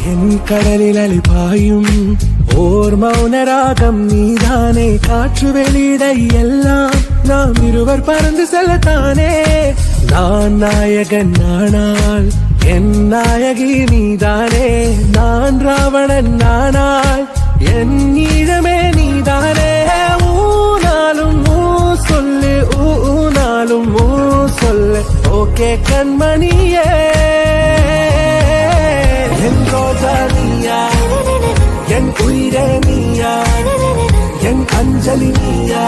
என் கடலில் அழிபாயும் ஓர் மௌனராகம் நீதானே. காற்று வெளியிடை எல்லாம் நாம் இருவர் பறந்து செல்லத்தானே. நான் நாயகன் நானால் என் நாயகி நீதானே. நான் ராவணன் நானால் என் ஈழமே நீதானே. ஊனாலும் ஊ சொல்லு, ஊனாலும் ஊ சொல்லு, ஓகே கண்மணியே. என் ரோஜா நீயா, என் உயிரே நீயா, என் அஞ்சலி நீயா.